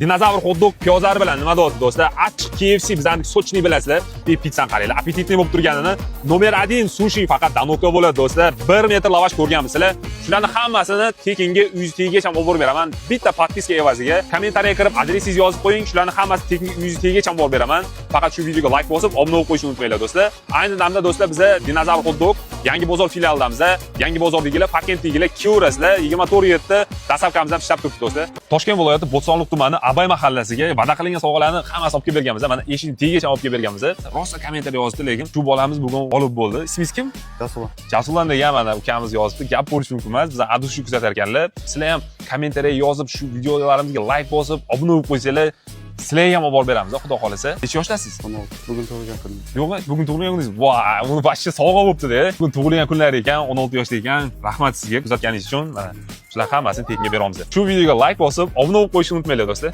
Dinozavr hot-dog piyozlari bilan nima deyapti do'stlar? Achchiq KFC bizning sochni bilasizlar. Pizzani qaranglar. Appetitli bo'lib turganini. Nomer 1 sushi faqat Danoka bo'ladi do'stlar. 1 metr lavash ko'rganmisizlar? Shularning hammasini tekinga UZTgacha olib borib beraman. Bitta podpiska evaziga. Kommentariyaga kirib adresingizni yozib qo'ying. Shularning hammasi tekinga UZTgacha olib beraman. Faqat shu videoga like bosib, obuna bo'lib qo'yishni unutmanglar do'stlar. Ayni damda do'stlar biz Dinozavr hot-dog Yangi bozor filialidamiz. Yangi bozordagilar, Parkentdagilar, Kiuraslar 24/7 dastavkamiz ham ishlab turibdi do'stlar. Toshkent viloyati Bo'stonliq tumani Abay mahallasiga va'da qilingan sovg'alarni hammasi olib kelib berganmiz. Mana eshik tegigacha olib kelib berganmiz. Rosa kommentariy yozdi, lekin shu bolamiz bugun olib bo'ldi. Ismingiz kim? Rasululloh. Jasurlan degan mana ukamiz yozibdi. Gap bo'lishi mumkin emas. Biz adushu kuzatar ekanlar. Sizlar ham kommentariy yozib, shu videolarimizga like bosib, obuna bo'lib qo'ysanglar, sizlarga ham olib beramiz, xudo xolasa. Necha yoshdasiz? 16. Bugun tug'ilgan kunim. Yo'q, bugun tug'ilgan kuningiz. Voy, uni boshqa sovg'a bo'pti-da. Bugun tug'ilgan kunlar ekan, 16 yoshda ekan. Rahmat sizga kuzatganingiz uchun. Mana shular hammasini tekinga beramiz. Shu videoga like bosib, obuna bo'lib qo'yishni unutmanglar do'stlar.